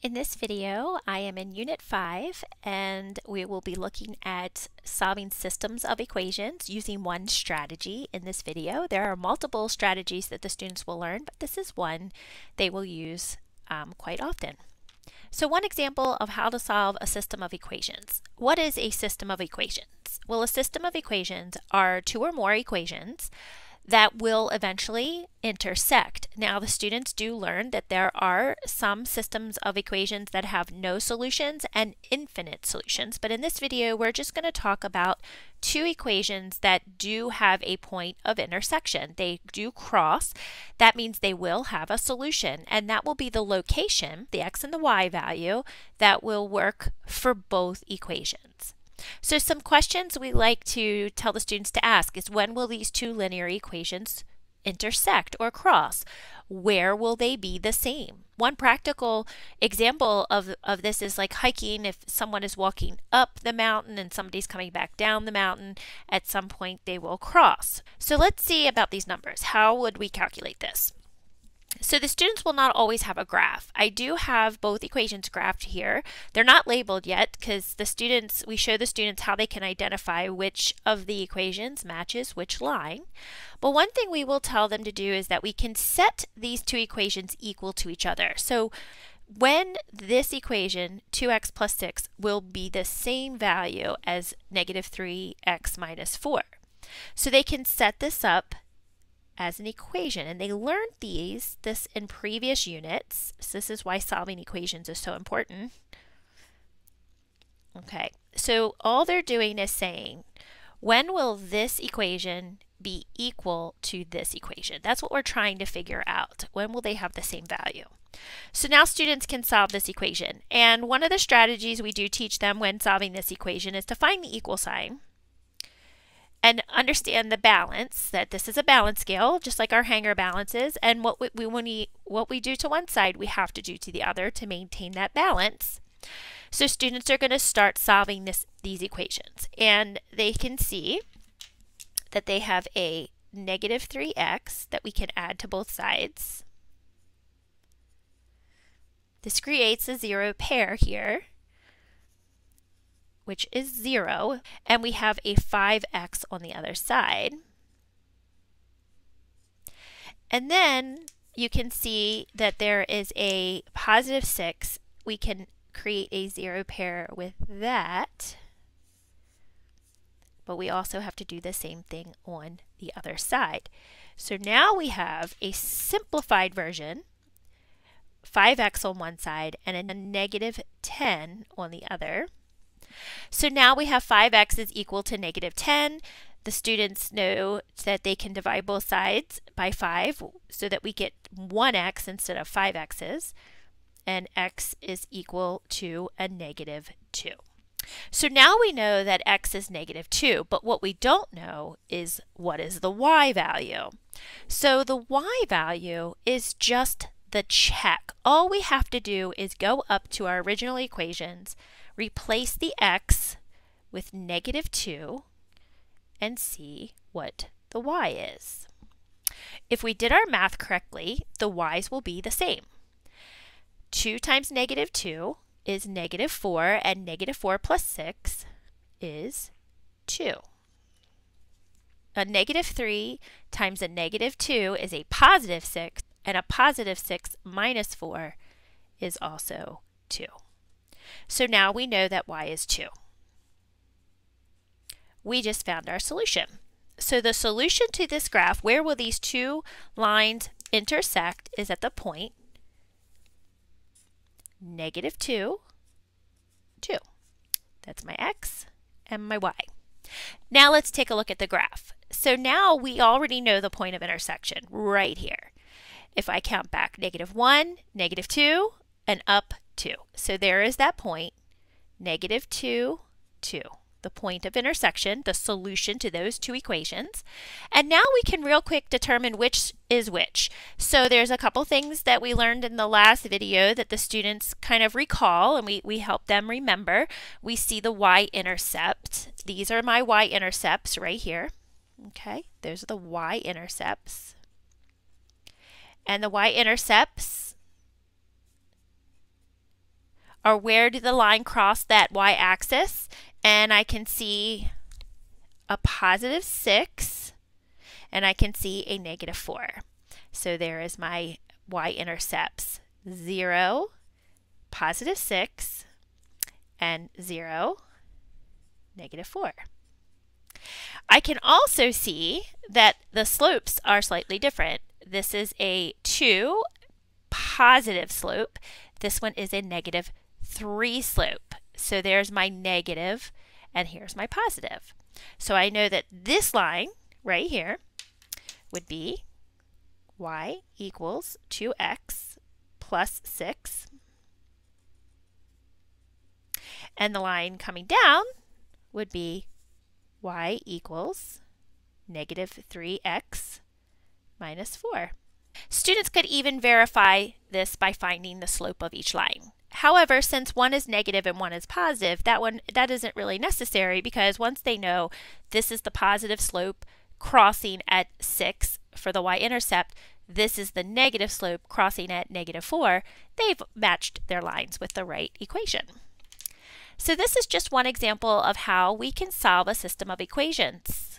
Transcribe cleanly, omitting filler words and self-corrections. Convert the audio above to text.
In this video, I am in Unit 5 and we will be looking at solving systems of equations using one strategy in this video. There are multiple strategies that the students will learn, but this is one they will use quite often. So one example of how to solve a system of equations. What is a system of equations? Well, a system of equations are two or more equations that will eventually intersect. Now, the students do learn that there are some systems of equations that have no solutions and infinite solutions, but in this video we're just going to talk about two equations that do have a point of intersection. They do cross. That means they will have a solution, and that will be the location, the x and the y value, that will work for both equations. So some questions we like to tell the students to ask is, when will these two linear equations intersect or cross? Where will they be the same? One practical example of this is like hiking. If someone is walking up the mountain and somebody's coming back down the mountain, at some point they will cross. So let's see about these numbers. How would we calculate this? So the students will not always have a graph. I do have both equations graphed here. They're not labeled yet because we show the students how they can identify which of the equations matches which line. But one thing we will tell them to do is that we can set these two equations equal to each other. So when this equation, 2x plus 6, will be the same value as negative 3x minus 4. So they can set this up as an equation, and they learned this in previous units. So this is why solving equations is so important. Okay, so all they're doing is saying, when will this equation be equal to this equation? That's what we're trying to figure out. When will they have the same value? So now students can solve this equation, and one of the strategies we do teach them when solving this equation is to find the equal sign and understand the balance, that this is a balance scale, just like our hanger balances, and what we do to one side, we have to do to the other to maintain that balance. So students are going to start solving these equations, and they can see that they have a negative 3x that we can add to both sides. This creates a zero pair here, which is 0, and we have a 5x on the other side. And then you can see that there is a positive 6. We can create a zero pair with that, but we also have to do the same thing on the other side. So now we have a simplified version, 5x on one side and a negative 10 on the other. So now we have 5x is equal to negative 10. The students know that they can divide both sides by 5 so that we get 1x instead of 5x's, and x is equal to a negative 2. So now we know that x is negative 2, but what we don't know is what is the y value. So the y value is just the check. All we have to do is go up to our original equations, replace the x with negative 2, and see what the y is. If we did our math correctly, the y's will be the same. 2 times negative 2 is negative 4, and negative 4 plus 6 is 2. A negative 3 times a negative 2 is a positive 6, and a positive 6 minus 4 is also 2. So now we know that y is 2. We just found our solution. So the solution to this graph, where will these two lines intersect, is at the point negative 2, 2. That's my x and my y. Now let's take a look at the graph. So now we already know the point of intersection right here. If I count back, negative 1, negative 2, and up 2. So there is that point, negative 2, 2. The point of intersection, the solution to those two equations. And now we can real quick determine which is which. So there's a couple things that we learned in the last video that the students kind of recall, and we help them remember. We see the y-intercept. These are my y-intercepts right here. Okay, those are the y-intercepts. And the y-intercepts or where did the line cross that y-axis, and I can see a positive 6 and I can see a negative 4. So there is my y-intercepts: 0, positive 6, and 0, negative 4. I can also see that the slopes are slightly different. This is a 2 positive slope. This one is a negative 3 slope. So there's my negative and here's my positive. So I know that this line right here would be y equals 2x plus 6. And the line coming down would be y equals negative 3x minus 4. Students could even verify this by finding the slope of each line. However, since one is negative and one is positive, that isn't really necessary, because once they know this is the positive slope crossing at 6 for the y-intercept, this is the negative slope crossing at negative 4, they've matched their lines with the right equation. So this is just one example of how we can solve a system of equations.